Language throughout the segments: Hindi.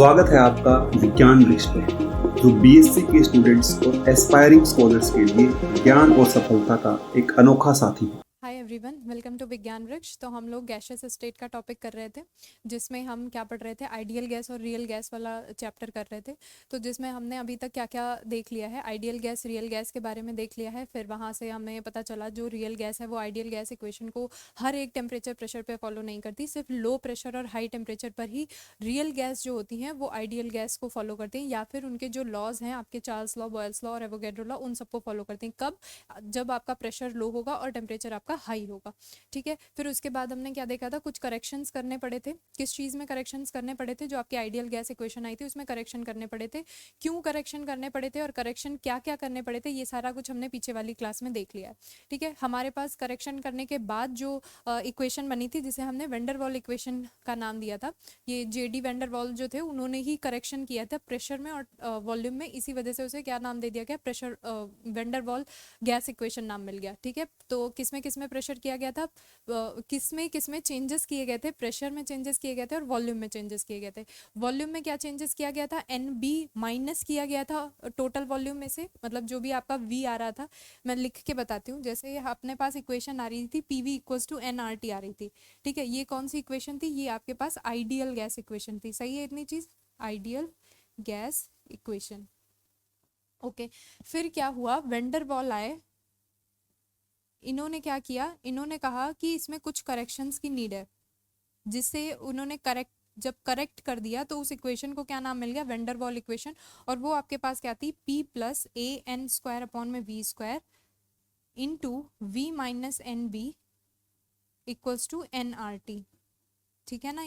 स्वागत है आपका विज्ञान वृक्ष पर, जो बीएससी के स्टूडेंट्स और एस्पायरिंग स्कॉलर्स के लिए ज्ञान और सफलता का एक अनोखा साथी है। हाय एवरीवन, वेलकम टू विज्ञान वृक्ष। तो हम लोग गैसियस स्टेट का टॉपिक कर रहे थे, जिसमें हम क्या पढ़ रहे थे, आइडियल गैस और रियल गैस वाला चैप्टर कर रहे थे। तो जिसमें हमने अभी तक क्या क्या देख लिया है, आइडियल गैस रियल गैस के बारे में देख लिया है। फिर वहाँ से हमें पता चला जो रियल गैस है वो आइडियल गैस इक्वेशन को हर एक टेम्परेचर प्रेशर पे फॉलो नहीं करती, सिर्फ लो प्रेशर और हाई टेम्परेचर पर ही रियल गैस जो होती हैं वो आइडियल गैस को फॉलो करती हैं, या फिर उनके जो लॉज हैं आपके चार्ल्स लॉ, बॉयल्स लॉ और एवोगैड्रो लॉ, उन सबको फॉलो करती हैं। कब? जब आपका प्रेशर लो होगा और टेम्परेचर आपका हाई होगा। ठीक है, फिर उसके बाद हमने क्या देखा था, कुछ करेक्शंस करने पड़े थे। किस चीज़ में करेक्शंस करने पड़े थे? जो आपकी आइडियल गैस इक्वेशन आई थी उसमें करेक्शन करने पड़े थे। क्यों करेक्शन करने पड़े थे और करेक्शन क्या क्या करने पड़े थे, ये सारा कुछ हमने पीछे वाली क्लास में देख लिया है। ठीक है, हमारे पास करेक्शन करने के बाद जो इक्वेशन बनी थी, जिसे हमने वेंडरवॉल इक्वेशन का नाम दिया था, ये जेडी वेंडरवॉल जो थे उन्होंने ही करेक्शन किया था प्रेशर में और वॉल्यूम में। इसी वजह से उसे क्या नाम दे दिया गया, प्रेशर वेंडरवॉल गैस इक्वेशन नाम मिल गया। ठीक है, तो किसमें प्रेशर किया गया था, किसमें चेंजेस किए गए थे, प्रेशर में चेंजेस किए गए थे और वॉल्यूम में चेंजेस किए गए थे। वॉल्यूम में क्या चेंजेस किया गया था, एन बी माइनस किया गया था टोटल वॉल्यूम में से, मतलब जो भी आपका वी आ रहा था। मैं लिख के बताती हूँ, जैसे अपने पास इक्वेशन आ रही थी P V equals to N R T आ रही थी। ठीक है, ये कौन सी इक्वेशन थी, ये आपके पास आइडियल गैस इक्वेशन थी। सही है इतनी चीज, आइडियल गैस इक्वेशन। ओके, फिर क्या हुआ, वेंडरवॉल आए, इन्होंने क्या किया, इन्होंने कहा कि इसमें कुछ करेक्शंस की नीड है, जिससे उन्होंने जब करेक्ट कर दिया तो उस इक्वेशन को क्या नाम मिल गया, वेंडरवॉल इक्वेशन। और वो आपके पास क्या थी, P plus A N square upon में V square into V minus N B equals to N R T. ठीक है ना,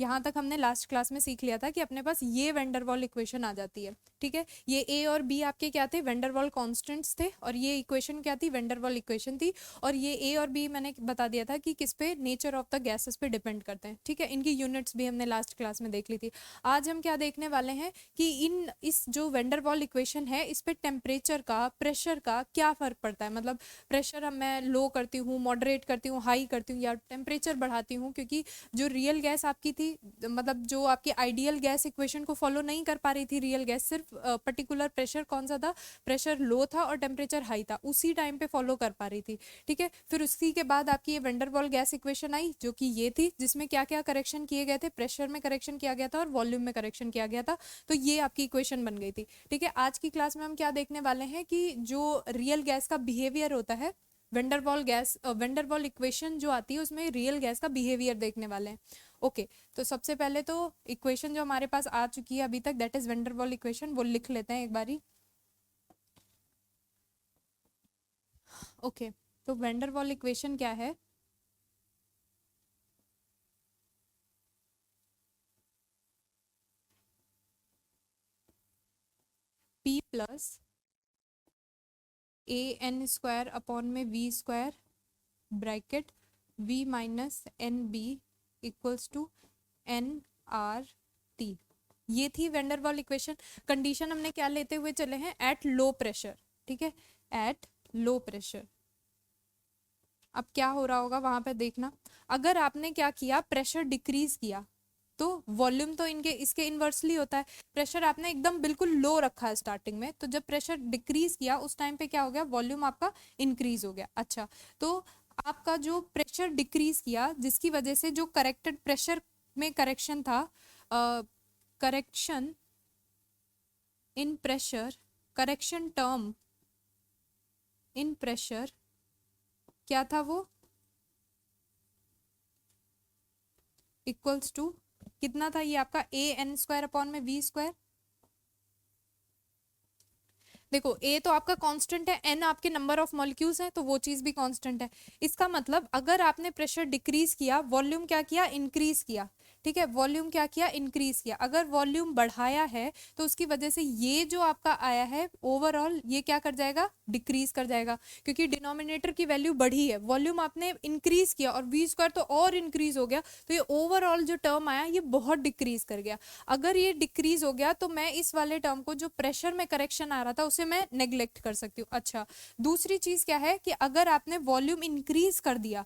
यहाँ तक हमने लास्ट क्लास में सीख लिया था कि अपने पास ये वेंडरवॉल इक्वेशन आ जाती है। ठीक है, ये ए और बी आपके क्या थे, वेंडरवॉल कांस्टेंट्स थे, और ये इक्वेशन क्या थी, वेंडरवॉल इक्वेशन थी। और ये ए और बी मैंने बता दिया था कि किस पे, नेचर ऑफ द गैसेस पे डिपेंड करते हैं। ठीक है, इनकी यूनिट्स भी हमने लास्ट क्लास में देख ली थी। आज हम क्या देखने वाले हैं कि इस जो वेंडरवॉल इक्वेशन है, इस पे टेम्परेचर का, प्रेशर का क्या फर्क पड़ता है। मतलब प्रेशर मैं लो करती हूँ, मॉडरेट करती हूँ, हाई करती हूँ या टेम्परेचर बढ़ाती हूँ, क्योंकि जो रियल गैस आपकी थी, मतलब जो आपकी आइडियल गैस इक्वेशन को फॉलो नहीं कर पा रही थी रियल गैस, सिर्फ पर्टिकुलर प्रेशर कौन सा था, प्रेशर लो था और टेम्परेचर हाई था, उसी टाइम पे फॉलो कर पा रही थी। ठीक है, फिर उसी के बाद आपकी ये वेंडरवॉल गैस इक्वेशन आई, जो कि ये थी, जिसमें क्या क्या करेक्शन किए गए थे, प्रेशर में करेक्शन किया गया था और वॉल्यूम में करेक्शन किया गया था। तो ये आपकी इक्वेशन बन गई थी। ठीक है, आज की क्लास में हम क्या देखने वाले हैं कि जो रियल गैस का बिहेवियर होता है, वेंडरवॉल इक्वेशन जो आती है उसमें रियल गैस का बिहेवियर देखने वाले हैं। ओके, तो सबसे पहले तो इक्वेशन जो हमारे पास आ चुकी है अभी तक, दैट इज वेंडरवॉल इक्वेशन, वो लिख लेते हैं एक बारी। ओके, तो वेंडरवॉल इक्वेशन क्या है, P plus A N square upon में V square bracket V minus N B equals to N R T. ये थी वेंडरवॉल इक्वेशन। कंडीशन हमने क्या लेते हुए चले हैं, एट लो प्रेशर। ठीक है, एट लो प्रेशर। अब क्या हो रहा होगा वहां पे देखना, अगर आपने क्या किया, प्रेशर डिक्रीज किया, तो वॉल्यूम तो इनके इसके इन्वर्सली होता है। प्रेशर आपने एकदम बिल्कुल लो रखा है स्टार्टिंग में, तो जब प्रेशर डिक्रीज किया उस टाइम पे क्या हो गया, वॉल्यूम आपका इंक्रीज हो गया। अच्छा, तो आपका जो प्रेशर डिक्रीज किया, जिसकी वजह से जो करेक्टेड प्रेशर में करेक्शन था, correction in pressure, correction term in pressure क्या था, वो इक्वल्स टू कितना था, ये आपका ए एन स्क्वायर अपॉन में वी स्क्वायर। देखो, ए तो आपका कांस्टेंट है, एन आपके नंबर ऑफ मॉलिक्यूल्स हैं, तो वो चीज भी कांस्टेंट है। इसका मतलब अगर आपने प्रेशर डिक्रीज किया, वॉल्यूम क्या किया, इंक्रीज किया। ठीक है, वॉल्यूम क्या किया, इंक्रीज किया। अगर वॉल्यूम बढ़ाया है तो उसकी वजह से ये जो आपका आया है ओवरऑल, ये क्या कर जाएगा, डिक्रीज कर जाएगा, क्योंकि डिनोमिनेटर की वैल्यू बढ़ी है, वॉल्यूम आपने इंक्रीज किया और वी स्क्वायर तो और इंक्रीज हो गया, तो ये ओवरऑल जो टर्म आया ये बहुत डिक्रीज कर गया। अगर ये डिक्रीज हो गया तो मैं इस वाले टर्म को, जो प्रेशर में करेक्शन आ रहा था, उसे मैं नेग्लेक्ट कर सकती हूँ। अच्छा, दूसरी चीज क्या है कि अगर आपने वॉल्यूम इंक्रीज कर दिया,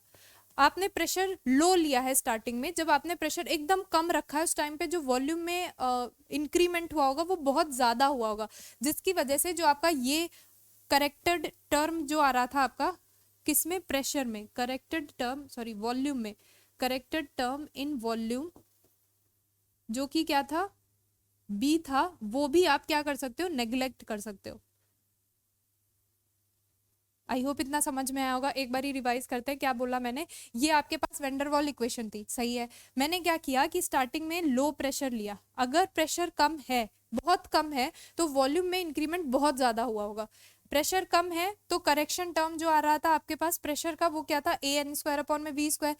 आपने प्रेशर लो लिया है स्टार्टिंग में, जब आपने प्रेशर एकदम कम रखा है उस टाइम पे जो वॉल्यूम में इंक्रीमेंट हुआ होगा वो बहुत ज़्यादा हुआ होगा, जिसकी वजह से जो आपका ये करेक्टेड टर्म जो आ रहा था आपका किसमें, प्रेशर में, करेक्टेड टर्म सॉरी वॉल्यूम में, करेक्टेड टर्म इन वॉल्यूम जो कि क्या था, बी था, वो भी आप क्या कर सकते हो, नेग्लेक्ट कर सकते हो। आई होप इतना समझ में आया होगा। एक बार ही रिवाइज करते हैं क्या बोला मैंने। ये आपके पास वेंडरवॉल इक्वेशन थी, सही है। मैंने क्या किया कि स्टार्टिंग में लो प्रेशर लिया, अगर प्रेशर कम है, बहुत कम है, तो वॉल्यूम में इंक्रीमेंट बहुत ज्यादा हुआ होगा। प्रेशर कम है तो करेक्शन टर्म जो आ रहा था आपके पास प्रेशर का वो क्या था, ए एन स्क्वायर अपॉन में वी स्क्वायर।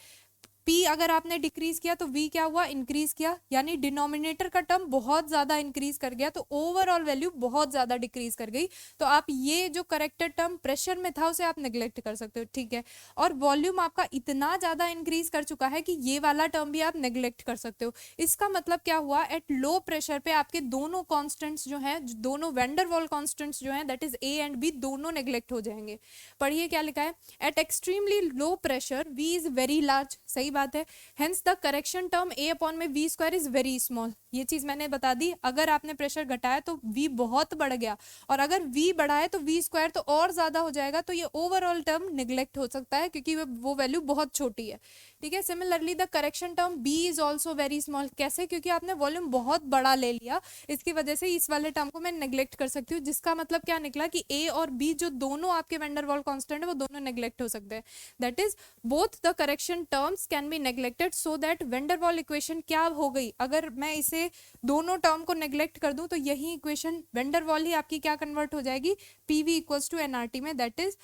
पी अगर आपने डिक्रीज किया तो वी क्या हुआ, इंक्रीज किया, यानी डिनोमिनेटर का टर्म बहुत ज्यादा इंक्रीज कर गया, तो ओवरऑल वैल्यू बहुत ज्यादा डिक्रीज कर गई। तो आप ये जो करेक्टेड टर्म प्रेशर में था उसे आप नेग्लेक्ट कर सकते हो, ठीक है। और वॉल्यूम आपका इतना ज्यादा इंक्रीज कर चुका है कि ये वाला टर्म भी आप नेग्लेक्ट कर सकते हो। इसका मतलब क्या हुआ, एट लो प्रेशर पे आपके दोनों कॉन्स्टेंट्स जो है, दोनों वेंडरवॉल कॉन्स्टेंट्स जो है that is A and B, दोनों नेग्लेक्ट हो जाएंगे। पढ़िए क्या लिखा है, at extremely low pressure V is very large, सही बात है, hence the correction term A upon में V square is very small. ये चीज मैंने बता दी, अगर आपने प्रेशर घटाया तो वी बहुत बढ़ गया, और अगर वी बढ़ा है तो वी स्क्वायर तो और ज्यादा हो जाएगा, तो ये ओवरऑल टर्म निग्लेक्ट हो सकता है क्योंकि वो वैल्यू बहुत छोटी है, ठीक है। Similarly the correction term b is also very small, कैसे, क्योंकि आपने वॉल्यूम बहुत बड़ा ले लिया, इसकी वजह से इस वाले टर्म को मैं नेग्लेक्ट कर सकती हूँ, जिसका मतलब क्या निकला कि ए और बी जो दोनों आपके वेंडरवॉल कांस्टेंट है वो दोनों नेग्लेक्ट हो सकते हैं। That is both the correction terms can be neglected, so that Van der Waals equation क्या हो गई, अगर मैं इसे दोनों टर्म को नेग्लेक्ट कर दूं तो यही इक्वेशन वेंडरवॉल ही आपकी क्या कन्वर्ट हो जाएगी, पीवी इक्वल्स टू एनआरटी में। That is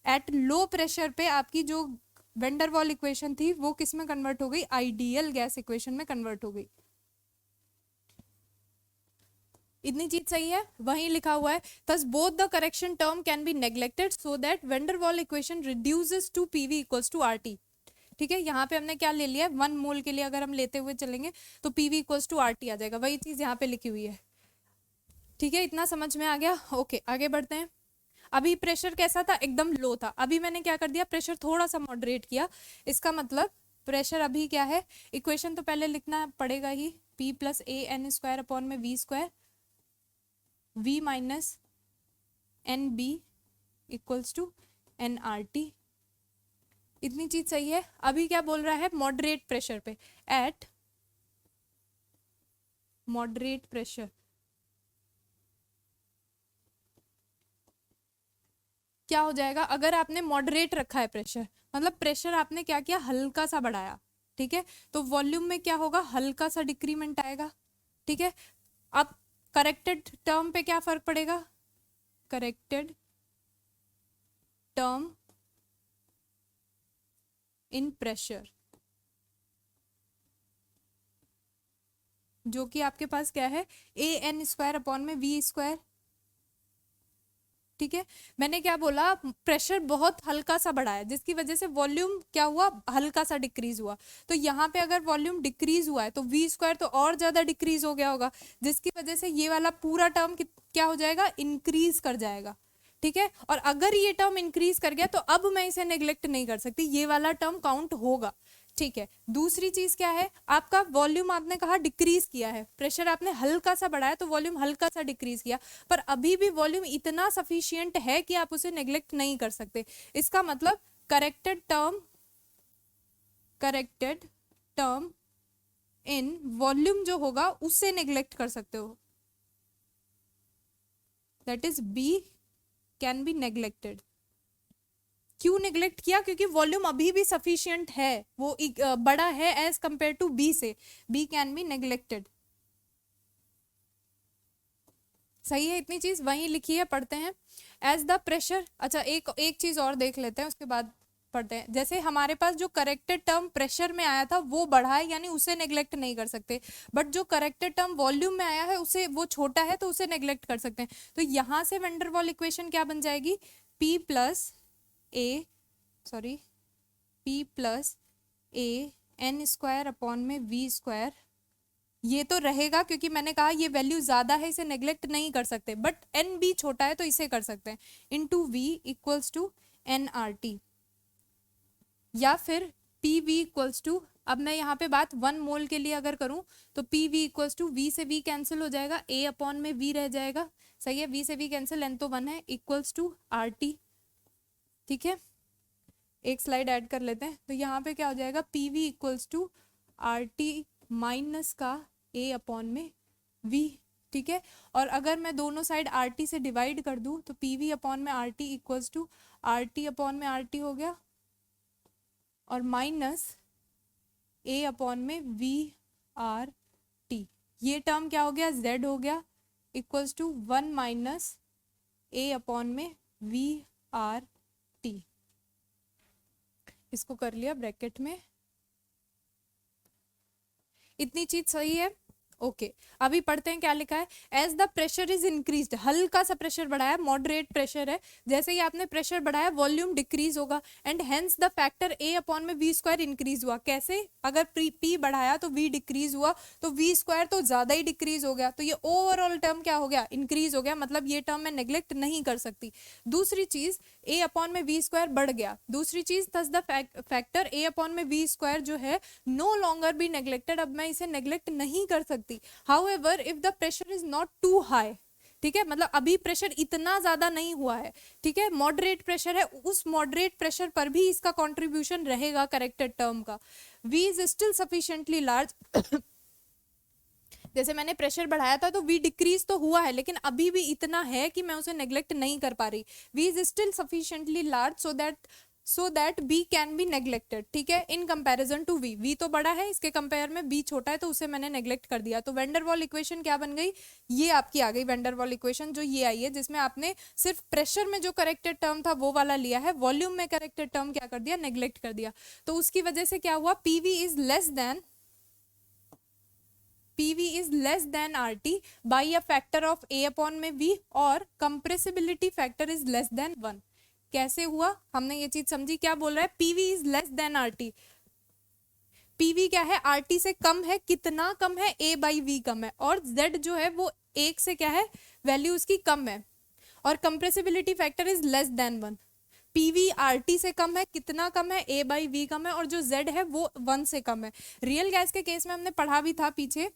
at low pressure पे आपकी जो वेंडरवॉल इक्वेशन थी वो किस में कन्वर्ट हो गई, आइडियल गैस इक्वेशन में कन्वर्ट हो गई। इतनी चीज सही है, वहीं लिखा हुआ है, thus both the correction term can be neglected so that van der Waal equation reduces to PV equals to RT। ठीक है, यहाँ पे हमने क्या ले लिया है, 1 मोल के लिए अगर हम लेते हुए चलेंगे तो PV इक्वल्स टू RT आ जाएगा, वही चीज यहाँ पे लिखी हुई है, ठीक है। इतना समझ में आ गया, ओके आगे बढ़ते हैं। अभी प्रेशर कैसा था, एकदम लो था, अभी मैंने क्या कर दिया, प्रेशर थोड़ा सा मॉडरेट किया, इसका मतलब प्रेशर अभी क्या है, इक्वेशन तो पहले लिखना पड़ेगा ही, P plus A N square upon में V square, V minus N B equals to N R T. इतनी चीज सही है। अभी क्या बोल रहा है, मॉडरेट प्रेशर पे, एट मॉडरेट प्रेशर क्या हो जाएगा, अगर आपने मॉडरेट रखा है प्रेशर, मतलब प्रेशर आपने क्या किया, हल्का सा बढ़ाया, ठीक है, तो वॉल्यूम में क्या होगा, हल्का सा डिक्रीमेंट आएगा, ठीक है। अब करेक्टेड टर्म पे क्या फर्क पड़ेगा, करेक्टेड टर्म इन प्रेशर, जो कि आपके पास क्या है, ए एन स्क्वायर अपॉन में वी स्क्वायर, ठीक है। मैंने क्या बोला, प्रेशर बहुत हल्का सा बढ़ा है जिसकी वजह से वॉल्यूम क्या हुआ, हल्का सा डिक्रीज हुआ, तो यहाँ पे अगर वॉल्यूम डिक्रीज हुआ है तो वी स्क्वायर तो और ज्यादा डिक्रीज हो गया होगा, जिसकी वजह से ये वाला पूरा टर्म क्या हो जाएगा, इंक्रीज कर जाएगा, ठीक है। और अगर ये टर्म इंक्रीज कर गया तो अब मैं इसे नेग्लेक्ट नहीं कर सकती, ये वाला टर्म काउंट होगा, ठीक है। दूसरी चीज क्या है, आपका वॉल्यूम आपने कहा डिक्रीज किया है, प्रेशर आपने हल्का सा बढ़ाया तो वॉल्यूम हल्का सा डिक्रीज किया, पर अभी भी वॉल्यूम इतना सफिशियंट है कि आप उसे नेग्लेक्ट नहीं कर सकते। इसका मतलब करेक्टेड टर्म इन वॉल्यूम जो होगा उससे नेग्लेक्ट कर सकते हो, that is b can be neglected. क्यों नेग्लेक्ट किया, क्योंकि वॉल्यूम अभी भी सफिशिएंट है, वो बड़ा है एज कंपेयर टू बी से, बी कैन बी नेग्लेक्टेड, सही है। इतनी चीज वहीं लिखी है, पढ़ते हैं। एज द प्रेशर, अच्छा एक चीज और देख लेते हैं उसके बाद पढ़ते हैं। जैसे हमारे पास जो करेक्टेड टर्म प्रेशर में आया था वो बड़ा है, यानी उसे नेग्लेक्ट नहीं कर सकते, बट जो करेक्टेड टर्म वॉल्यूम में आया है उसे, वो छोटा है तो उसे नेग्लेक्ट कर सकते हैं। तो यहां से वेंडर वॉल इक्वेशन क्या बन जाएगी, P plus A N square upon में वी स्क्वायर, ये तो रहेगा क्योंकि मैंने कहा ये वैल्यू ज्यादा है, इसे नेग्लेक्ट नहीं कर सकते, बट एन बी छोटा है तो इसे कर सकते हैं, into V equals to N R T, या फिर पी वी इक्वल्स टू, अब मैं यहाँ पे बात 1 मोल के लिए अगर करूँ तो P V equals to, V से वी कैंसिल हो जाएगा, ए अपॉन में वी रह जाएगा, सही है, वी से वी कैंसिल, एन तो 1 है, इक्वल्स टू आर टी। ठीक है, एक स्लाइड ऐड कर लेते हैं, तो यहाँ पे क्या हो जाएगा, P V equals to R T minus का ए अपॉन में वी। ठीक है, और अगर मैं दोनों साइड आर टी से डिवाइड कर दूं तो पी वी अपॉन में R T equals to R T upon में आर टी हो गया, और माइनस ए अपॉन में वी आर टी, ये टर्म क्या हो गया, जेड हो गया, equals to 1 minus a upon में वी आर टी। इसको कर लिया ब्रैकेट में, इतनी चीज सही है। ओके, अभी पढ़ते हैं क्या लिखा है। As the pressure is increased, हल्का सा प्रेशर बढ़ाया, मॉडरेट प्रेशर है, जैसे ही आपने प्रेशर बढ़ाया वॉल्यूम डिक्रीज होगा, and hence the factor A upon में वी स्क्वायर इंक्रीज हुआ। कैसे, अगर पी बढ़ाया तो वी डिक्रीज हुआ, तो वी स्क्वायर तो ज्यादा ही डिक्रीज हो गया, तो ये ओवरऑल टर्म क्या हो गया, इंक्रीज हो गया, मतलब ये टर्म मैं नेग्लेक्ट नहीं कर सकती। दूसरी चीज, ए अपॉन में वी स्क्वायर बढ़ गया, दूसरी चीज thus the factor A upon में वी स्क्वायर जो है नो लॉन्गर बी नेग्लेक्टेड, अब मैं इसे नेग्लेक्ट नहीं कर सकती। However, if the pressure is not too high, ठीक है, मतलब अभी प्रेशर इतना ज्यादा नहीं हुआ है, ठीक है, मॉडरेट प्रेशर है, उस मॉडरेट प्रेशर पर भी इसका कंट्रीब्यूशन रहेगा करेक्टेड टर्म का। V is still sufficiently large, जैसे मैंने प्रेशर बढ़ाया था तो V डिक्रीज तो हुआ है, लेकिन अभी भी इतना है कि मैं उसे नेग्लेक्ट नहीं कर पा रही। V is still sufficiently large so that B can be neglected, ठीक है, in comparison to V। V तो बड़ा है, इसके कंपेयर में B छोटा है, तो उसे मैंने नेग्लेक्ट कर दिया। तो वेंडरवॉल इक्वेशन क्या बन गई, ये आपकी आ गई वेंडरवॉल इक्वेशन, जो ये आई है, जिसमें आपने सिर्फ प्रेशर में जो करेक्टेड टर्म था वो वाला लिया है, वॉल्यूम में करेक्टेड टर्म क्या कर दिया, नेग्लेक्ट कर दिया। तो उसकी वजह से क्या हुआ, PV is less than RT by a factor of A upon में V, और compressibility factor is less than 1। कैसे हुआ, हमने ये चीज समझी, क्या बोल रहा है, PV is less than RT। PV क्या है, RT से कम है, कितना कम है, A by V कम है, और Z जो है वो 1 से क्या है, वैल्यू उसकी कम है, और compressibility factor is less than 1। PV RT से कम है, कितना कम है, A by V कम है, और जो Z है वो 1 से कम है। रियल गैस के केस में हमने पढ़ा भी था पीछे,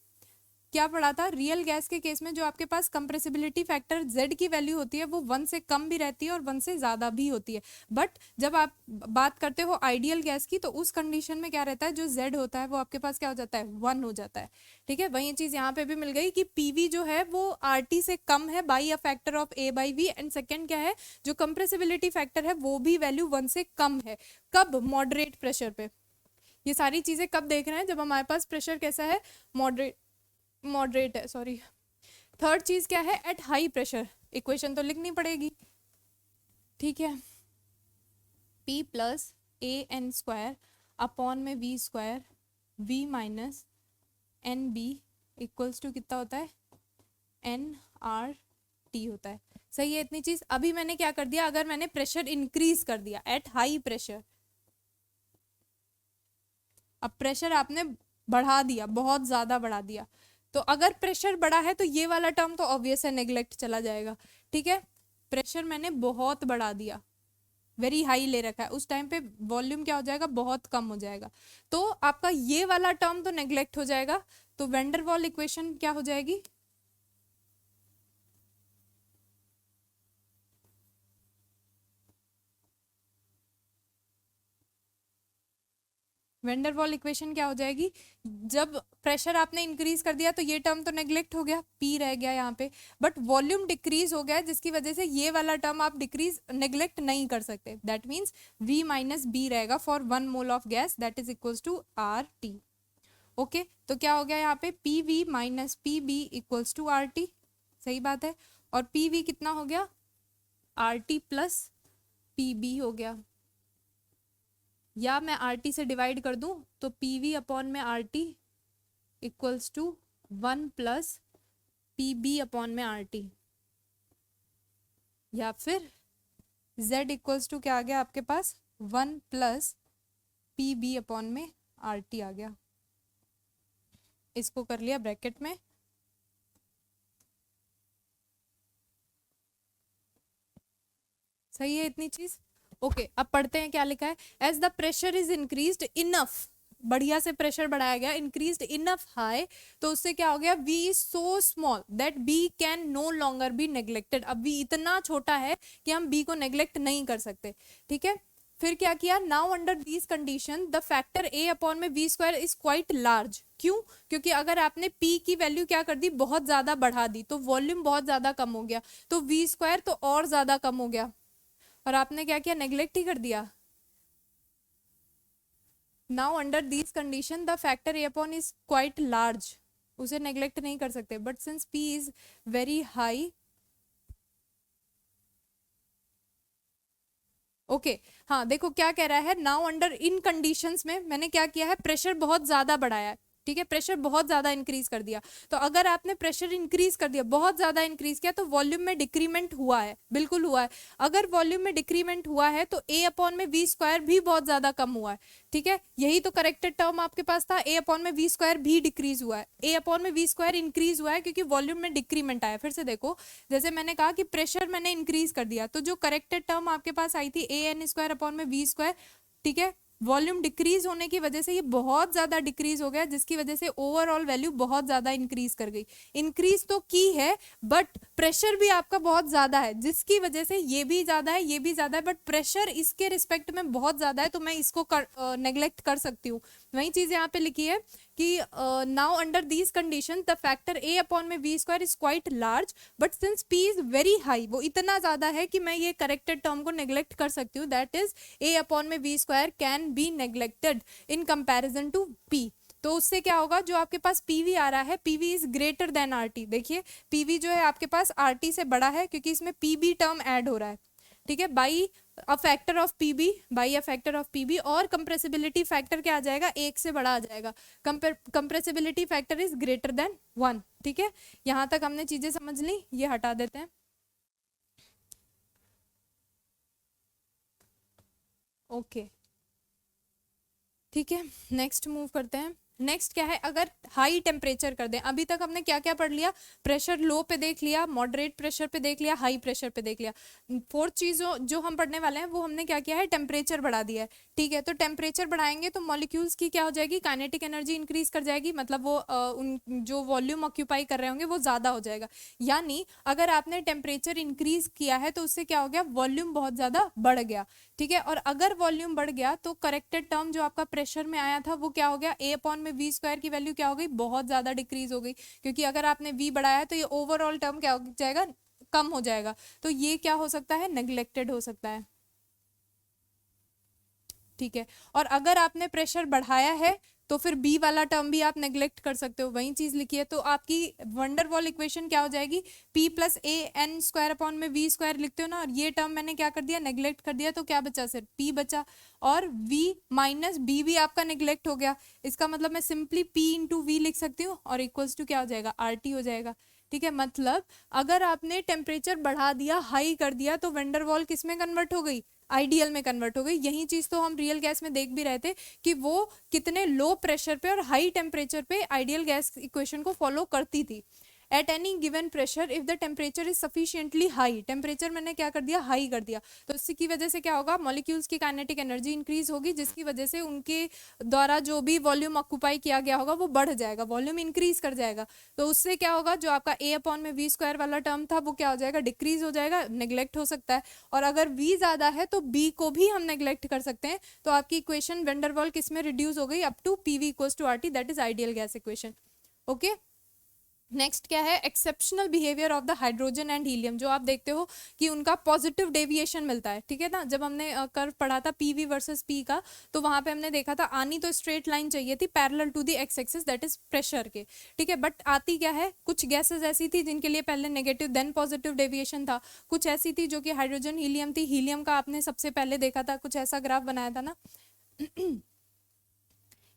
क्या पढ़ा था, रियल गैस के केस में जो आपके पास कंप्रेसिबिलिटी फैक्टर Z की वैल्यू होती है वो 1 से कम भी रहती है और 1 से ज्यादा भी होती है। बट जब आप बात करते हो आइडियल गैस की, तो उस कंडीशन में क्या रहता है, जो Z होता है वो आपके पास क्या हो जाता है, 1 हो जाता है। ठीक है, वही चीज यहाँ पे भी मिल गई कि PV जो है वो RT से कम है by a factor of A by V, and second क्या है, जो कंप्रेसिबिलिटी फैक्टर है वो भी वैल्यू 1 से कम है। कब, मॉडरेट प्रेशर पे। ये सारी चीजें कब देख रहे हैं, जब हमारे पास प्रेशर कैसा है, मॉडरेट है, सॉरी। थर्ड चीज क्या है, एट हाई प्रेशर, इक्वेशन तो लिखनी पड़ेगी, ठीक है, P plus A N square upon में V square V minus N B equals to कितना होता है, NRT होता है। सही है इतनी चीज। अभी मैंने क्या कर दिया, अगर मैंने प्रेशर इंक्रीज कर दिया एट हाई प्रेशर, अब प्रेशर आपने बढ़ा दिया, बहुत ज्यादा बढ़ा दिया, तो अगर प्रेशर बढ़ा है तो ये वाला टर्म तो ऑब्वियस है, नेग्लेक्ट चला जाएगा। ठीक है, प्रेशर मैंने बहुत बढ़ा दिया, वेरी हाई ले रखा है, उस टाइम पे वॉल्यूम क्या हो जाएगा, बहुत कम हो जाएगा, तो आपका ये वाला टर्म तो नेग्लेक्ट हो जाएगा। तो वेंडरवॉल इक्वेशन क्या हो जाएगी, वेंडरवॉल इक्वेशन क्या हो जाएगी, जब प्रेशर आपने इंक्रीज कर दिया तो ये टर्म तो नेग्लेक्ट हो गया, P रह गया यहाँ पे, बट वॉल्यूम डिक्रीज हो गया, जिसकी वजह से ये वाला टर्म आप डिक्रीज नेग्लेक्ट नहीं कर सकते। That means V minus B रहेगा for 1 mole of gas, that is equals to RT। Okay, तो क्या हो गया यहाँ पे, PV minus PB equals to RT, सही बात है, और PV कितना हो गया, RT प्लस PB हो गया, या मैं RT से डिवाइड कर दूं तो PV अपॉन में RT equals to 1 plus PB upon में RT, या फिर Z इक्वल्स टू क्या आ गया आपके पास, 1 प्लस PB अपॉन में RT आ गया। इसको कर लिया ब्रैकेट में, सही है इतनी चीज। ओके, अब पढ़ते हैं क्या लिखा है। As the pressure is increased enough, बढ़िया से प्रेशर बढ़ाया गया, इंक्रीज्ड इनफ हाई, तो उससे क्या हो गया, V is so small that b can no longer be neglected. अब वी इतना छोटा है कि हम बी को नेग्लेक्ट नहीं कर सकते, ठीक है। फिर क्या किया, now under these condition the factor A upon में V square is quite large. क्यों? क्योंकि अगर आपने पी की वैल्यू क्या कर दी, बहुत ज्यादा बढ़ा दी, तो वॉल्यूम बहुत ज्यादा कम हो गया, तो वी स्क्वायर तो और ज्यादा कम हो गया, और आपने क्या किया, नेग्लेक्ट ही कर दिया। Now under these condition the factor A upon is quite large, उसे नेग्लेक्ट नहीं कर सकते, but since P is very high, okay हाँ देखो क्या कह रहा है, नाउ अंडर इन कंडीशंस में मैंने क्या किया है, प्रेशर बहुत ज्यादा बढ़ाया है, ठीक है, प्रेशर बहुत ज्यादा इंक्रीज कर दिया। तो अगर आपने प्रेशर इंक्रीज कर दिया, बहुत ज्यादा इंक्रीज किया, तो वॉल्यूम में डिक्रीमेंट हुआ है, बिल्कुल हुआ है। अगर वॉल्यूम में डिक्रीमेंट हुआ है तो ए अपॉन में वी स्क्वायर भी बहुत ज्यादा कम हुआ है, ठीक है। यही तो करेक्टेड टर्म आपके पास था, ए अपॉन में वी स्क्वायर भी डिक्रीज हुआ है, ए अपॉन में वी स्क्वायर इंक्रीज हुआ है क्योंकि वॉल्यूम में डिक्रीमेंट आया। फिर से देखो, जैसे मैंने कहा कि प्रेशर मैंने इंक्रीज कर दिया, तो जो करेक्टेड टर्म आपके पास आई थी ए एन स्क्वायर अपॉन में वी स्क्वायर, ठीक है, वॉल्यूम डिक्रीज होने की वजह से ये बहुत ज्यादा डिक्रीज हो गया, जिसकी वजह से ओवरऑल वैल्यू बहुत ज्यादा इंक्रीज कर गई। इंक्रीज तो की है बट प्रेशर भी आपका बहुत ज्यादा है, जिसकी वजह से ये भी ज्यादा है, ये भी ज्यादा है, बट प्रेशर इसके रिस्पेक्ट में बहुत ज्यादा है, तो मैं इसको नेग्लेक्ट कर सकती हूँ। वही चीज यहाँ पे लिखी है कि now under these condition the factor A upon में V square is quite large, but since P is very high, वो इतना ज्यादा है कि मैं ये करेक्टेड टर्म को नेग्लेक्ट कर सकती हूँ, दैट इज ए अपॉन में V square can be neglected in comparison to P. तो उससे क्या होगा, जो आपके पास पीवी आ रहा है, PV is greater then RT. देखिए पीवी जो है आपके पास आरटी से बड़ा है, क्योंकि इसमें पीबी टर्म ऐड हो रहा है, ठीक है, by a factor of PB, by a factor of PB. और कंप्रेसिबिलिटी फैक्टर क्या आ जाएगा, एक से बड़ा आ जाएगा, compressibility factor is greater than 1, ठीक है। यहां तक हमने चीजें समझ ली, ये हटा देते हैं, ओके ठीक है। नेक्स्ट मूव करते हैं। नेक्स्ट क्या है, अगर हाई टेम्परेचर कर दें, अभी तक हमने क्या क्या पढ़ लिया, प्रेशर लो पे देख लिया, मॉडरेट प्रेशर पे देख लिया, हाई प्रेशर पे देख लिया। फोर्थ चीज जो हम पढ़ने वाले हैं वो हमने क्या किया है, टेम्परेचर बढ़ा दिया है, ठीक है। तो टेम्परेचर बढ़ाएंगे तो मॉलिक्यूल्स की क्या हो जाएगी, काइनेटिक एनर्जी इंक्रीज कर जाएगी, मतलब वो उन जो वॉल्यूम ऑक्यूपाई कर रहे होंगे वो ज्यादा हो जाएगा। यानी अगर आपने टेम्परेचर इंक्रीज किया है तो उससे क्या हो गया, वॉल्यूम बहुत ज्यादा बढ़ गया, ठीक है। और अगर वॉल्यूम बढ़ गया तो करेक्टेड टर्म जो आपका प्रेशर में आया था वो क्या हो गया, ए अपॉन में वी स्क्वायर की वैल्यू क्या हो गई, बहुत ज्यादा डिक्रीज हो गई, क्योंकि अगर आपने वी बढ़ाया है तो ये ओवरऑल टर्म क्या हो जाएगा, कम हो जाएगा। तो ये क्या हो सकता है, नेग्लेक्टेड हो सकता है, ठीक है। और अगर आपने प्रेशर बढ़ाया है तो फिर बी वाला टर्म भी आप नेग्लेक्ट कर सकते हो, वही चीज लिखी है। तो आपकी वंडरवॉल इक्वेशन क्या हो जाएगी, P plus A N square upon में वी स्क्वायर लिखते हो ना, और ये टर्म मैंने क्या कर दिया, नेग्लेक्ट कर दिया, तो क्या बचा, सिर्फ पी बचा, और v माइनस बी भी आपका नेग्लेक्ट हो गया। इसका मतलब मैं सिंपली p इंटू वी लिख सकती हूँ, और इक्वल्स टू क्या हो जाएगा, आर टी हो जाएगा, ठीक है। मतलब अगर आपने टेम्परेचर बढ़ा दिया, हाई कर दिया, तो वंडरवॉल किस में कन्वर्ट हो गई, आइडियल में कन्वर्ट हो गई। यही चीज तो हम रियल गैस में देख भी रहे थे कि वो कितने लो प्रेशर पे और हाई टेम्परेचर पे आइडियल गैस इक्वेशन को फॉलो करती थी। At any given pressure if the temperature is sufficiently high, temperature मैंने क्या कर दिया, हाई कर दिया, तो इसकी वजह से क्या होगा, मॉलिक्यूल्स की काइनेटिक एनर्जी इंक्रीज होगी, जिसकी वजह से उनके द्वारा जो भी वॉल्यूम ऑक्यूपाई किया गया होगा वो बढ़ जाएगा, वॉल्यूम इंक्रीज कर जाएगा। तो उससे क्या होगा, जो आपका ए अपॉन में वी स्क्वायर वाला टर्म था वो क्या हो जाएगा, डिक्रीज हो जाएगा, नेग्लेक्ट हो सकता है। और अगर वी ज्यादा है तो बी को भी हम नेग्लेक्ट कर सकते हैं। तो आपकी इक्वेशन वंडरवॉल किस में रिड्यूस हो गई, up to PV equals to RT, that is ideal gas equation, okay. Next क्या है, exceptional behaviour of the hydrogen and helium. जो आप देखते हो कि उनका पॉजिटिव डेविएशन मिलता है, ठीक है ना। जब हमने कर्व पढ़ा था पीवी वर्सेस पी का, तो वहां पे हमने देखा था आनी तो स्ट्रेट लाइन चाहिए थी parallel to the X axis, that is pressure के, ठीक है। बट आती क्या है, कुछ गैसेस ऐसी थी जिनके लिए पहले नेगेटिव देन पॉजिटिव डेविएशन था, कुछ ऐसी थी जो कि हाइड्रोजन हीलियम थी। हीलियम का आपने सबसे पहले देखा था, कुछ ऐसा ग्राफ बनाया था ना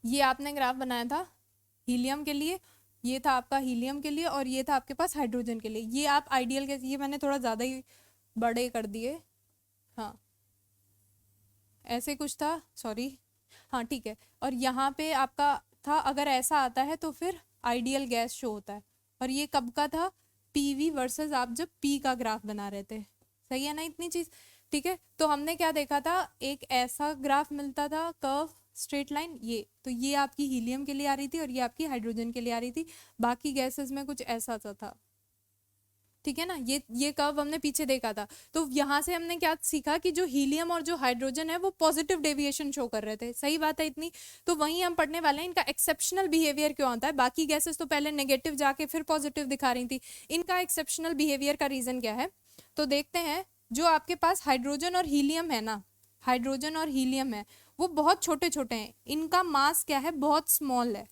ये आपने ग्राफ बनाया था हीलियम के लिए, ये था आपका हीलियम के लिए, और ये था आपके पास हाइड्रोजन के लिए। ये आप आइडियल गैस, ये मैंने थोड़ा ज़्यादा ही बड़े कर दिए, हाँ ऐसे कुछ था, सॉरी, हाँ ठीक है। और यहाँ पे आपका था, अगर ऐसा आता है तो फिर आइडियल गैस शो होता है। और ये कब का था, पीवी वर्सेस आप जब पी का ग्राफ बना रहे थे, सही है ना इतनी चीज़। ठीक है, तो हमने क्या देखा था, एक ऐसा ग्राफ मिलता था, कर्व स्ट्रेट लाइन, ये ये आपकी हीलियम के लिए आ रही थी और ये आपकी हाइड्रोजन के लिए आ रही थी, बाकी गैसेस में कुछ ऐसा सा था, ठीक है ना। ये कर्व हमने पीछे देखा था। तो यहाँ से हमने क्या सीखा कि जो हीलियम और जो हाइड्रोजन है वो पॉजिटिव डेविएशन शो कर रहे थे, सही बात है इतनी। तो वहीं हम पढ़ने वाले हैं इनका एक्सेप्शनल बिहेवियर क्यों आता है। बाकी गैसेस तो पहले नेगेटिव जाके फिर पॉजिटिव दिखा रही थी, इनका एक्सेप्शनल बिहेवियर का रीजन क्या है। तो देखते हैं, जो आपके पास हाइड्रोजन और हीलियम है ना, हाइड्रोजन और हीलियम है वो बहुत छोटे छोटे हैं, इनका मास क्या है, बहुत स्मॉल है,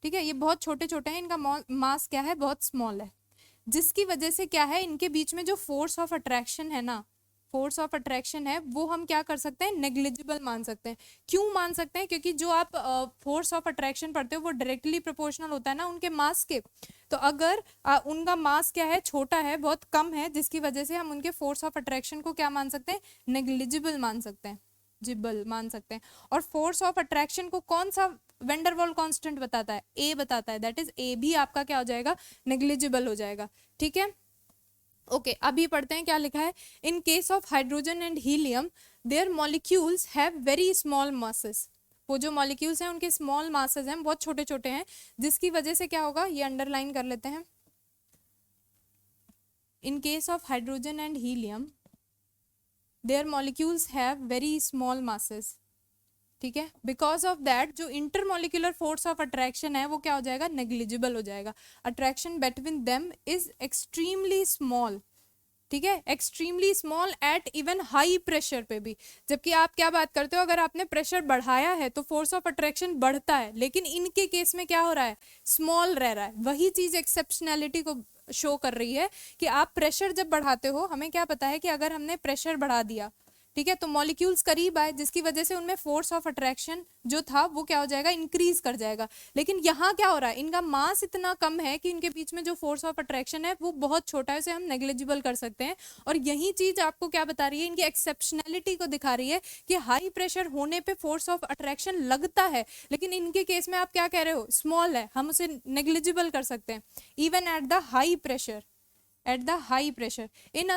ठीक है, ये बहुत छोटे छोटे हैं, इनका मास क्या है, बहुत स्मॉल है, जिसकी वजह से क्या है, इनके बीच में जो फोर्स ऑफ अट्रैक्शन है ना, फोर्स ऑफ अट्रैक्शन है वो हम क्या कर सकते हैं, नेग्लिजिबल मान सकते हैं। क्यों मान सकते हैं, क्योंकि जो आप फोर्स ऑफ अट्रैक्शन पढ़ते हो वो डायरेक्टली प्रोपोर्शनल होता है ना उनके मास के। तो अगर उनका मास क्या है, छोटा है, बहुत कम है, जिसकी वजह से हम उनके फोर्स ऑफ अट्रैक्शन को क्या मान सकते हैं, नेग्लिजिबल मान सकते हैं, जिबल मान सकते हैं। और फोर्स ऑफ अट्रैक्शन को कौन सा वेंडरवॉल कांस्टेंट बताता है, ए बताता है, दैट इज ए भी आपका क्या हो जाएगा, नेग्लिजिबल हो जाएगा, ठीक है। ओके, अभी पढ़ते हैं क्या लिखा है। In case of hydrogen and helium their molecules have very small masses, वो जो मॉलिक्यूल्स हैं उनके स्मॉल मासेस हैं, बहुत छोटे छोटे हैं, जिसकी वजह से क्या होगा, ये अंडरलाइन कर लेते हैं। In case of hydrogen and helium their molecules have very small masses, ठीक है। बिकॉज ऑफ दैट जो इंटरमोलिकुलर फोर्स ऑफ अट्रैक्शन है वो क्या हो जाएगा, नेग्लिजिबल हो जाएगा। Attraction between them is extremely small, ठीक है, extremely small at even high pressure पे भी। जबकि आप क्या बात करते हो, अगर आपने प्रेशर बढ़ाया है तो फोर्स ऑफ अट्रैक्शन बढ़ता है, लेकिन इनके केस में क्या हो रहा है, स्मॉल रह रहा है। वही चीज एक्सेप्शनैलिटी को शो कर रही है कि आप प्रेशर जब बढ़ाते हो, हमें क्या पता है कि अगर हमने प्रेशर बढ़ा दिया, ठीक है, तो मॉलिक्यूल्स करीब आए, जिसकी वजह से उनमें फोर्स ऑफ अट्रैक्शन जो था वो क्या हो जाएगा, इंक्रीज कर जाएगा। लेकिन यहाँ क्या हो रहा है, इनका मास इतना कम है कि इनके बीच में जो फोर्स ऑफ अट्रैक्शन है वो बहुत छोटा है, उसे हम नेग्लिजिबल कर सकते हैं। और यही चीज आपको क्या बता रही है, इनकी एक्सेप्शनैलिटी को दिखा रही है कि हाई प्रेशर होने पे फोर्स ऑफ अट्रैक्शन लगता है, लेकिन इनके केस में आप क्या कह रहे हो, स्मॉल है, हम उसे नेग्लिजिबल कर सकते हैं even at the high pressure, at the high pressure. In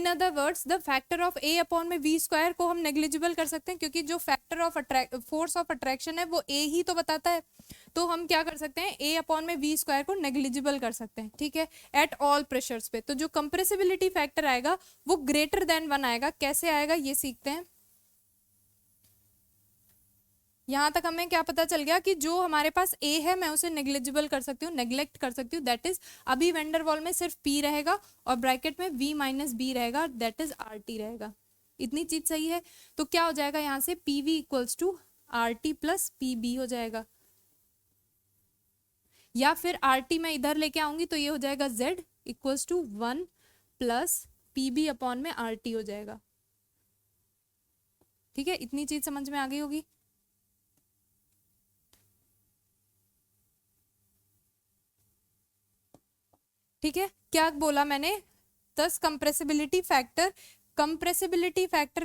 other words the factor of A upon में वी स्क्वायर को हम नेग्लिजिबल कर सकते हैं, क्योंकि जो factor of force of attraction है वो ए ही तो बताता है। तो हम क्या कर सकते हैं, ए अपॉन में वी स्क्वायर को नेग्लिजिबल कर सकते हैं, ठीक है, एट ऑल प्रेशर्स पे। तो जो कंप्रेसिबिलिटी फैक्टर आएगा वो ग्रेटर देन 1 आएगा। कैसे आएगा ये सीखते हैं। यहाँ तक हमें क्या पता चल गया कि जो हमारे पास ए है मैं उसे नेग्लिजिबल कर सकती हूँ, नेग्लेक्ट कर सकती हूँ, दैट इज अभी वेंडरवॉल में सिर्फ पी रहेगा और ब्रैकेट में वी माइनस बी रहेगा, दैट इज आर टी रहेगा। इतनी चीज सही है। तो क्या हो जाएगा यहाँ से, P V equals to R T plus P B हो जाएगा, या फिर आर टी मैं इधर लेके आऊंगी तो ये हो जाएगा Z equals to 1 plus P B upon में आर टी हो जाएगा, ठीक है। इतनी चीज समझ में आ गई होगी। ठीक है, क्या बोला मैंने, दस कंप्रेसिबिलिटी फैक्टर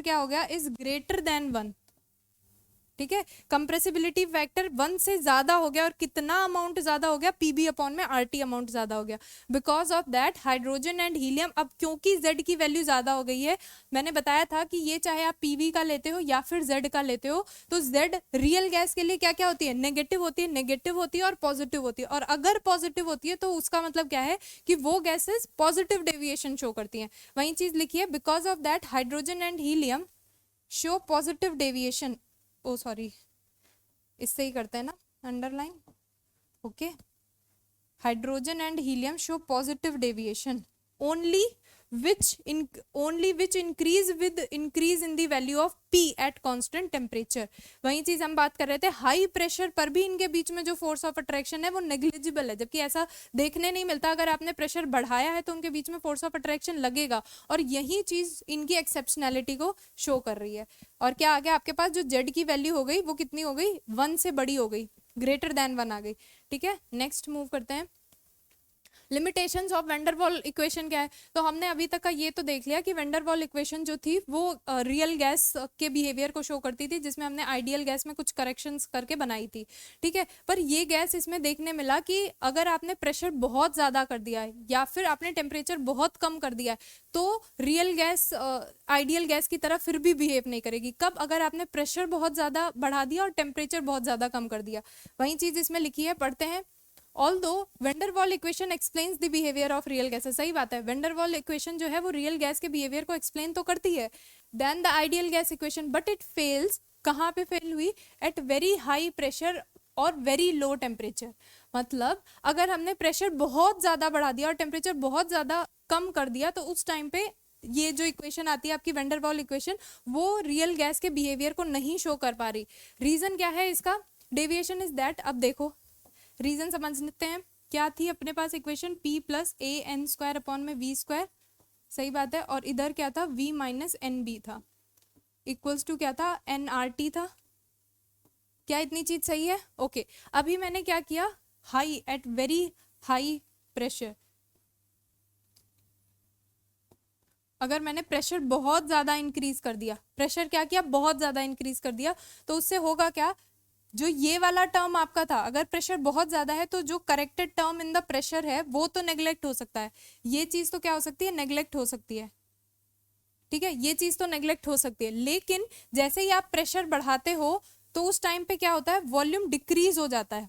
क्या हो गया, इज ग्रेटर देन 1, ठीक है। कंप्रेसिबिलिटी फैक्टर 1 से ज्यादा हो गया, और कितना अमाउंट ज्यादा हो गया, पीबी अपॉन में आरटी अमाउंट ज्यादा हो गया। Because of that hydrogen and helium, अब क्योंकि जेड की वैल्यू ज्यादा हो गई है, मैंने बताया था कि ये चाहे आप पीवी का लेते हो या फिर जेड का लेते हो, तो जेड रियल गैस के लिए क्या क्या होती है, नेगेटिव होती है, नेगेटिव होती है और पॉजिटिव होती है। और अगर पॉजिटिव होती है तो उसका मतलब क्या है कि वो गैसेस पॉजिटिव डेविएशन शो करती हैं। वही चीज लिखिए, because of that hydrogen and helium show positive deviation, oh sorry इससे ही करते हैं ना underline, okay. Hydrogen and helium show positive deviation only which increase with increase in the value of P at constant temperature। वही चीज हम बात कर रहे थे, हाई प्रेशर पर भी इनके बीच में जो फोर्स ऑफ अट्रैक्शन है वो नेग्लिजिबल है, जबकि ऐसा देखने नहीं मिलता। अगर आपने प्रेशर बढ़ाया है तो उनके बीच में फोर्स ऑफ अट्रैक्शन लगेगा, और यही चीज इनकी एक्सेप्शनैलिटी को शो कर रही है। और क्या आ गया आपके पास, जो जेड की वैल्यू हो गई वो कितनी हो गई, 1 से बड़ी हो गई, ग्रेटर देन 1 आ गई, ठीक है। नेक्स्ट मूव करते हैं। लिमिटेशंस ऑफ वेंडरवॉल इक्वेशन क्या है, तो हमने अभी तक का ये तो देख लिया कि वेंडरवॉल इक्वेशन जो थी वो रियल गैस के बिहेवियर को शो करती थी, जिसमें हमने आइडियल गैस में कुछ करेक्शंस करके बनाई थी, ठीक है। पर ये गैस इसमें देखने मिला कि अगर आपने प्रेशर बहुत ज़्यादा कर दिया है या फिर आपने टेम्परेचर बहुत कम कर दिया है तो रियल गैस आइडियल गैस की तरह फिर भी बिहेव नहीं करेगी। कब? अगर आपने प्रेशर बहुत ज़्यादा बढ़ा दिया और टेम्परेचर बहुत ज़्यादा कम कर दिया। वही चीज़ इसमें लिखी है, पढ़ते हैं। Although van der Waal equation explains the behavior of real gases, सही बात है, van der Waal equation जो है वो रियल गैस के बिहेवियर को एक्सप्लेन तो करती है, then the ideal gas equation, but it fails, कहाँ पे फेल हुई? एट वेरी हाई प्रेशर और वेरी लो टेम्परेचर। मतलब अगर हमने प्रेशर बहुत ज़्यादा बढ़ा दिया और टेम्परेचर बहुत ज़्यादा कम कर दिया तो उस टाइम पे ये जो इक्वेशन आती है आपकी वेंडर वॉल इक्वेशन, वो रियल गैस के बिहेवियर को नहीं शो कर पा रही। रीज़न क्या है इसका? डेविएशन इज दैट, अब देखो रीजन समझते हैं। क्या थी अपने पास equation? P plus A N square upon में वी स्क्वायर, सही बात है, और इधर क्या था? V माइनस एन बी था, इक्वल्स टू क्या था? NRT था। क्या इतनी चीज सही है? ओके। अभी मैंने क्या किया? High, at very high pressure, अगर मैंने प्रेशर बहुत ज्यादा इंक्रीज कर दिया, प्रेशर क्या किया? बहुत ज्यादा इंक्रीज कर दिया, तो उससे होगा क्या? जो ये वाला टर्म आपका था, अगर प्रेशर बहुत ज्यादा है तो जो corrected term in the pressure है वो तो नेग्लेक्ट हो सकता है, ये चीज तो क्या हो सकती है? नेग्लेक्ट हो सकती है, ठीक है, ये चीज तो नेग्लेक्ट हो सकती है। लेकिन जैसे ही आप प्रेशर बढ़ाते हो तो उस टाइम पे क्या होता है? वॉल्यूम डिक्रीज हो जाता है,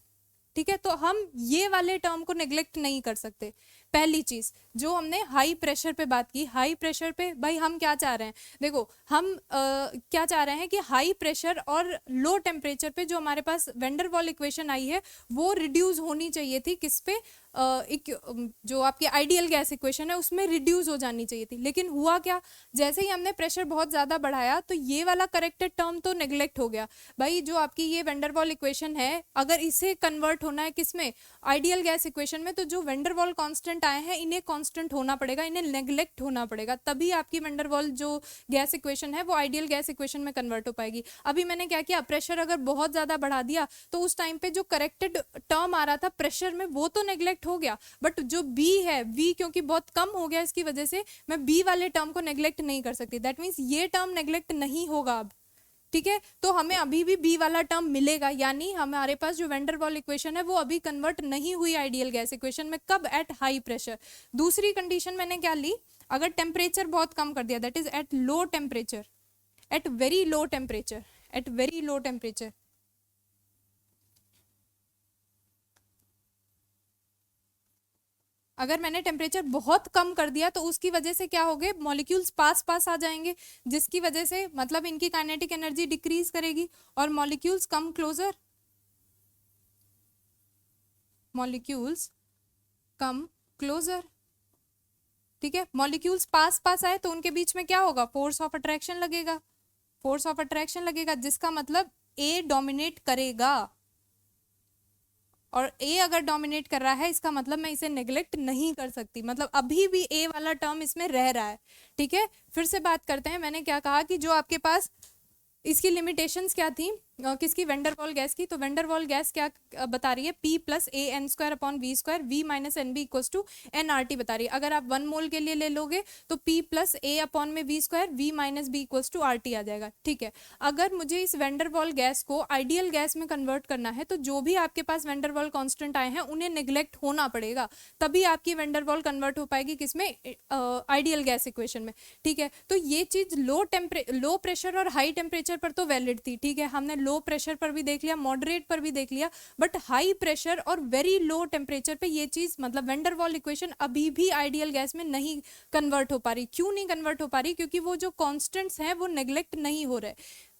ठीक है। तो हम ये वाले टर्म को नेग्लेक्ट नहीं कर सकते। पहली चीज जो हमने हाई प्रेशर पे बात की, हाई प्रेशर पे भाई हम क्या चाह रहे हैं? देखो हम क्या चाह रहे हैं कि हाई प्रेशर और लो टेम्परेचर पे जो हमारे पास वेंडर वॉल इक्वेशन आई है वो रिड्यूस होनी चाहिए थी, किस पे? जो आपकी आइडियल गैस इक्वेशन है उसमें रिड्यूस हो जानी चाहिए थी। लेकिन हुआ क्या? जैसे ही हमने प्रेशर बहुत ज़्यादा बढ़ाया तो ये वाला करेक्टेड टर्म तो नेग्लेक्ट हो गया। भाई जो आपकी ये वेंडर वॉल इक्वेशन है, अगर इसे कन्वर्ट होना है किसमें? आइडियल गैस इक्वेशन में, तो जो वेंडर वॉल कॉन्स्टेंट आए हैं इन्हें कांस्टेंट होना पड़ेगा, इन्हें नेग्लेक्ट होना पड़ेगा, तभी आपकी वेंडर वॉल जो गैस इक्वेशन है वो आइडियल गैस इक्वेशन में कन्वर्ट हो पाएगी। अभी मैंने क्या किया? प्रेशर अगर बहुत ज्यादा बढ़ा दिया तो उस टाइम पे जो करेक्टेड टर्म आ रहा था प्रेशर में वो तो नेग्लेक्ट हो गया, बट जो बी है, वी क्योंकि बहुत कम हो गया इसकी वजह से मैं बी वाले टर्म को नेग्लेक्ट नहीं कर सकती। दैट मीन्स ये टर्म नेग्लेक्ट नहीं होगा अब, ठीक है। तो हमें अभी भी बी वाला टर्म मिलेगा, यानी हमारे पास जो वेंडर वॉल इक्वेशन है वो अभी कन्वर्ट नहीं हुई आइडियल गैस इक्वेशन में। कब? At high pressure. दूसरी कंडीशन मैंने क्या ली? अगर टेम्परेचर बहुत कम कर दिया, that is at low temperature, at very low temperature, at very low temperature. अगर मैंने टेम्परेचर बहुत कम कर दिया तो उसकी वजह से क्या हो गए? मॉलिक्यूल्स पास पास आ जाएंगे, जिसकी वजह से मतलब इनकी काइनेटिक एनर्जी डिक्रीज करेगी और molecules come closer, molecules come closer, ठीक है। मॉलिक्यूल्स पास पास आए तो उनके बीच में क्या होगा? फोर्स ऑफ अट्रैक्शन लगेगा, फोर्स ऑफ अट्रैक्शन लगेगा, जिसका मतलब ए डोमिनेट करेगा, और ए अगर डोमिनेट कर रहा है इसका मतलब मैं इसे नेग्लेक्ट नहीं कर सकती, मतलब अभी भी ए वाला टर्म इसमें रह रहा है, ठीक है। फिर से बात करते हैं, मैंने क्या कहा कि जो आपके पास इसकी लिमिटेशंस क्या थी किसकी? वेंडर वॉल गैस की। तो वेंडर वॉल गैस क्या बता रही है? P plus A N square upon V square, V minus N B equals to NRT बता रही है। अगर आप 1 मोल के लिए ले लोगे तो P प्लस ए अपॉन में V square, V minus B equals to RT आ जाएगा, ठीक है। अगर मुझे इस वेंडर वॉल गैस को आइडियल गैस में कन्वर्ट करना है तो जो भी आपके पास वेंडर वॉल कॉन्स्टेंट आए हैं उन्हें निगलेक्ट होना पड़ेगा, तभी आपकी वेंडर वॉल कन्वर्ट हो पाएगी किसमें? आइडियल गैस इक्वेशन में, ठीक है। तो ये चीज लो प्रेशर और हाई टेम्परेचर पर तो वैलिड थी, ठीक है। हमने लो प्रेशर पर भी देख लिया, मॉडरेट पर भी देख लिया, बट हाई प्रेशर और वेरी लो टेम्परेचर पे ये चीज मतलब वेंडर वॉल इक्वेशन अभी भी आइडियल गैस में नहीं कन्वर्ट हो पा रही। क्यों नहीं कन्वर्ट हो पा रही? क्योंकि वो जो कॉन्स्टेंट्स हैं वो नेग्लेक्ट नहीं हो रहे।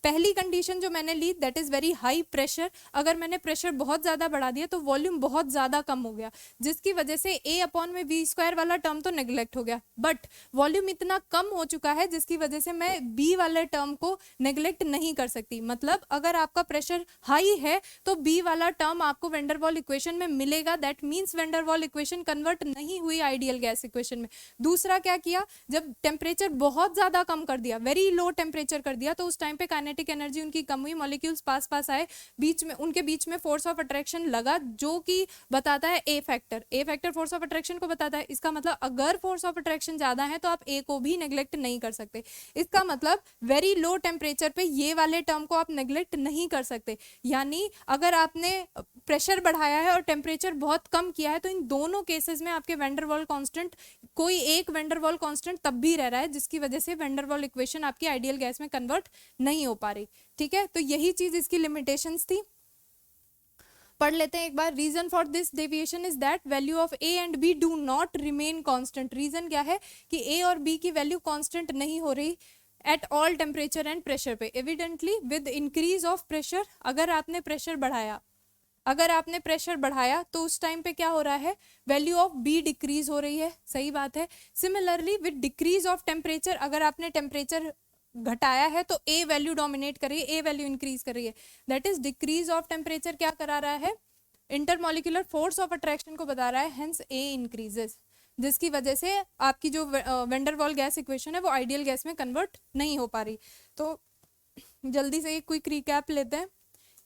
पहली कंडीशन जो मैंने ली that is very high pressure, अगर मैंने प्रेशर बहुत ज़्यादा बढ़ा दिया तो वॉल्यूम बहुत ज़्यादा कम हो गया, जिसकी वजह से ए अपॉन में वी स्क्वायर वाला टर्म तो नेग्लेक्ट हो गया, बट वॉल्यूम इतना कम हो चुका है जिसकी वजह से मैं बी वाले टर्म को नेग्लेक्ट नहीं कर सकती। मतलब अगर आपका प्रेशर हाई है तो बी वाला टर्म आपको वेंडर वॉल इक्वेशन में मिलेगा, that means vendor wall equation convert नहीं हुई आइडियल गैस इक्वेशन में। दूसरा क्या किया? जब टेम्परेचर बहुत ज़्यादा कम कर दिया, वेरी लो टेम्परेचर कर दिया, तो उस टाइम पे काइनेटिक एनर्जी उनकी कम हुई, मॉलिक्यूल्स पास पास आए, बीच में उनके बीच में फोर्स ऑफ अट्रैक्शन लगा जो कि बताता है A factor. A factor force of attraction को बताता है। इसका मतलब अगर फोर्स ऑफ अट्रैक्शन ज्यादा है तो आप ए को भी नेग्लेक्ट नहीं कर सकते। इसका मतलब वेरी लो टेम्परेचर पे ये वाले टर्म को आप नेग्लेक्ट नहीं कर सकते। यानी अगर आपने प्रेशर बढ़ाया है और टेम्परेचर बहुत कम किया है तो इन दोनों केसेस में आपके वैंडरवाल कांस्टेंट, कोई एक वैंडरवाल कांस्टेंट तब भी रह रहा है, जिसकी वजह से वैंडरवाल इक्वेशन आपकी आइडियल गैस में कन्वर्ट नहीं हो पा रही। ठीक है, तो यही चीज इसकी लिमिटेशंस थी। पढ़ लेते हैं एक बार। Reason for this deviation is that value of A and B do not remain constant. Reason क्या है कि ए और बी की वैल्यू कांस्टेंट नहीं हो रही at all temperature and pressure पे। Evidently with increase of pressure, अगर आपने प्रेशर बढ़ाया तो उस टाइम पे क्या हो रहा है, वैल्यू ऑफ बी डिक्रीज हो रही है। सही बात है। Similarly with decrease of temperature, अगर आपने टेम्परेचर घटाया है तो ए वैल्यू डोमिनेट कर रही है, ए वैल्यू इंक्रीज कर रही है। That is decrease of temperature क्या करा रहा है, इंटरमॉलिक्यूलर फोर्स ऑफ अट्रैक्शन को बता रहा है, हेंस ए इंक्रीजेस, जिसकी वजह से आपकी जो वैंडरवाल गैस इक्वेशन है वो आइडियल गैस में कन्वर्ट नहीं हो पा रही। तो जल्दी से एक क्विक रिकैप लेते हैं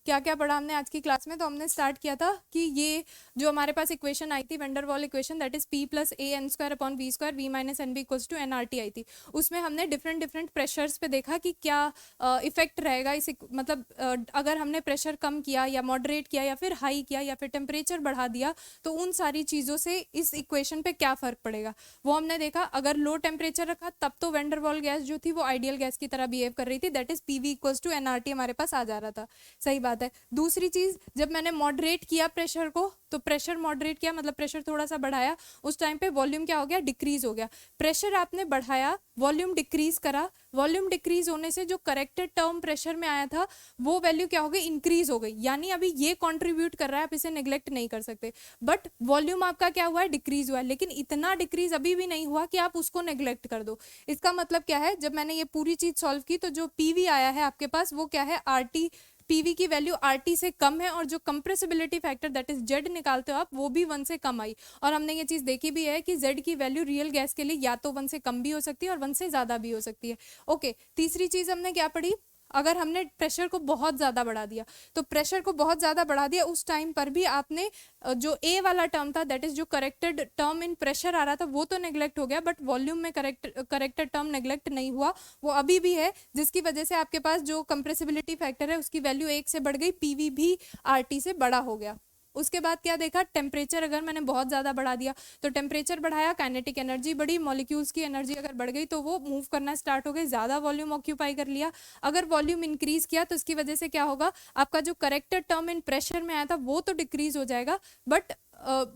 क्या क्या पढ़ा हमने आज की क्लास में। तो हमने स्टार्ट किया था कि ये जो हमारे पास इक्वेशन आई थी Van der Waals equation, that is P + a n² upon v² v - nb = nRT आई थी। उसमें हमने डिफरेंट प्रेशर्स पे देखा कि क्या इफेक्ट रहेगा इस, मतलब अगर हमने प्रेशर कम किया या मॉडरेट किया या फिर हाई किया या फिर टेम्परेचर बढ़ा दिया तो उन सारी चीज़ों से इस इक्वेशन पे क्या फ़र्क पड़ेगा वो हमने देखा। अगर लो टेम्परेचर रखा तब तो वैंडरवाल गैस जो थी वो आइडियल गैस की तरह बिहेव कर रही थी, दैट इज PV = nRT हमारे पास आ जा रहा था। सही बात है। दूसरी चीज, जब मैंने मॉडरेट किया प्रेशर को, तो प्रेशर मॉडरेट किया मतलब प्रेशर थोड़ा सा बढ़ाया, उस टाइम पे वॉल्यूम क्या हो गया, डिक्रीज हो गया। प्रेशर आपने बढ़ाया, वॉल्यूम डिक्रीज करा, वॉल्यूम डिक्रीज होने से जो करेक्टेड टर्म प्रेशर में आया था वो वैल्यू क्या हो गई, इंक्रीज हो गई। यानी अभी ये कंट्रीब्यूट कर रहा है, आप इसे नेग्लेक्ट नहीं कर सकते। बट वॉल्यूम आपका क्या हुआ है, डिक्रीज हुआ है, लेकिन इतना डिक्रीज अभी भी नहीं हुआ कि आप उसको नेग्लेक्ट कर दो। इसका मतलब क्या है, जब मैंने ये पूरी चीज सॉल्व की तो जो PV आया है आपके पास वो क्या है, RT, PV की वैल्यू RT से कम है और जो compressibility factor that is Z निकालते हो आप वो भी 1 से कम आई। और हमने ये चीज देखी भी है कि Z की वैल्यू रियल गैस के लिए या तो 1 से कम भी हो सकती है और 1 से ज्यादा भी हो सकती है। ओके, तीसरी चीज हमने क्या पढ़ी, अगर हमने प्रेशर को बहुत ज़्यादा बढ़ा दिया, तो प्रेशर को बहुत ज़्यादा बढ़ा दिया उस टाइम पर भी आपने जो ए वाला टर्म था, दैट इज जो करेक्टेड टर्म इन प्रेशर आ रहा था वो तो नेग्लेक्ट हो गया, बट वॉल्यूम में करेक्टेड टर्म नेग्लेक्ट नहीं हुआ, वो अभी भी है, जिसकी वजह से आपके पास जो कंप्रेसिबिलिटी फैक्टर है उसकी वैल्यू 1 से बढ़ गई, PV भी RT से बड़ा हो गया। उसके बाद क्या देखा, टेम्परेचर अगर मैंने बहुत ज़्यादा बढ़ा दिया तो टेम्परेचर बढ़ाया, काइनेटिक एनर्जी बढ़ी, मॉलिक्यूल्स की एनर्जी अगर बढ़ गई तो वो मूव करना स्टार्ट हो गए, ज़्यादा वॉल्यूम ऑक्यूपाई कर लिया। अगर वॉल्यूम इंक्रीज किया तो इसकी वजह से क्या होगा, आपका जो करेक्टेड टर्म इन प्रेशर में आया था वो तो डिक्रीज हो जाएगा, बट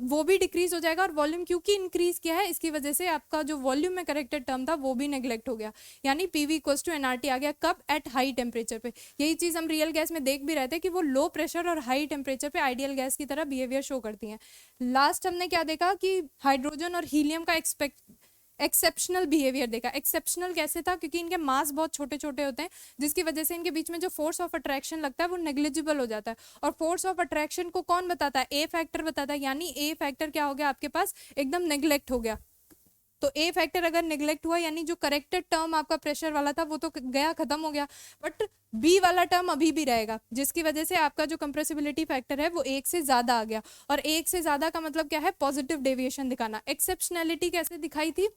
वो भी डिक्रीज हो जाएगा, और वॉल्यूम क्योंकि इंक्रीज किया है इसकी वजह से आपका जो वॉल्यूम में करेक्टेड टर्म था वो भी नेग्लेक्ट हो गया। यानी PV = nRT आ गया, कब, एट हाई टेम्परेचर पे। यही चीज हम रियल गैस में देख भी रहे थे कि वो लो प्रेशर और हाई टेम्परेचर पे आइडियल गैस की तरह बिहेवियर शो करती हैं। लास्ट हमने क्या देखा कि हाइड्रोजन और हीलियम का एक्सेप्शनल बिहेवियर देखा। एक्सेप्शनल कैसे था, क्योंकि इनके मास बहुत छोटे छोटे होते हैं, जिसकी वजह से इनके बीच में जो फोर्स ऑफ अट्रैक्शन लगता है वो नेग्लिजिबल हो जाता है। और फोर्स ऑफ अट्रैक्शन को कौन बताता है, ए फैक्टर बताता है। यानी ए फैक्टर क्या हो गया आपके पास, एकदम नेग्लेक्ट हो गया। तो ए फैक्टर अगर नेग्लेक्ट हुआ यानी जो करेक्टेड टर्म आपका प्रेशर वाला था वो तो गया, खत्म हो गया, बट बी वाला टर्म अभी भी रहेगा, जिसकी वजह से आपका जो कंप्रेसिबिलिटी फैक्टर है वो 1 से ज्यादा आ गया। और 1 से ज्यादा का मतलब क्या है, पॉजिटिव डेविएशन दिखाना। एक्सेप्शनैलिटी कैसे दिखाई थी,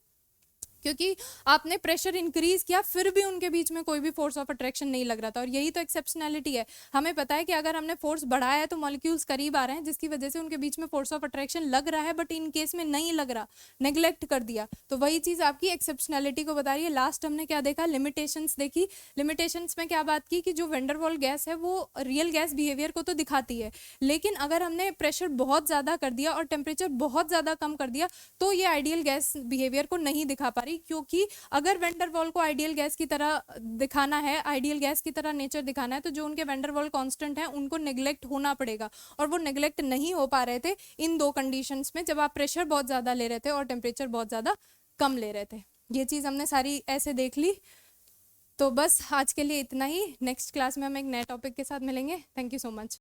क्योंकि आपने प्रेशर इंक्रीज किया फिर भी उनके बीच में कोई भी फोर्स ऑफ अट्रैक्शन नहीं लग रहा था, और यही तो एक्सेप्शनैलिटी है। हमें पता है कि अगर हमने फोर्स बढ़ाया है तो मॉलिक्यूल्स करीब आ रहे हैं, जिसकी वजह से उनके बीच में फोर्स ऑफ अट्रैक्शन लग रहा है, बट इन केस में नहीं लग रहा, नेग्लेक्ट कर दिया, तो वही चीज आपकी एक्सेप्शनैलिटी को बता रही है। लास्ट हमने क्या देखा, लिमिटेशंस देखी। लिमिटेशंस में क्या बात की कि जो वैंडरवाल गैस है वो रियल गैस बिहेवियर को तो दिखाती है, लेकिन अगर हमने प्रेशर बहुत ज्यादा कर दिया और टेम्परेचर बहुत ज्यादा कम कर दिया तो ये आइडियल गैस बिहेवियर को नहीं दिखा पा रही। क्योंकि अगर वैंडरवाल को आइडियल गैस की तरह दिखाना है, आइडियल गैस की तरह नेचर दिखाना है, तो जो उनके वैंडरवाल कांस्टेंट हैं उनको नेग्लेक्ट होना पड़ेगा, और वो नेग्लेक्ट नहीं हो पा रहे थे इन दो कंडीशंस में, जब आप प्रेशर बहुत ज्यादा ले रहे थे और टेम्परेचर बहुत ज्यादा कम ले रहे थे। ये चीज हमने सारी ऐसे देख ली। तो बस आज के लिए इतना ही, नेक्स्ट क्लास में हम एक नए टॉपिक के साथ मिलेंगे। Thank you so much.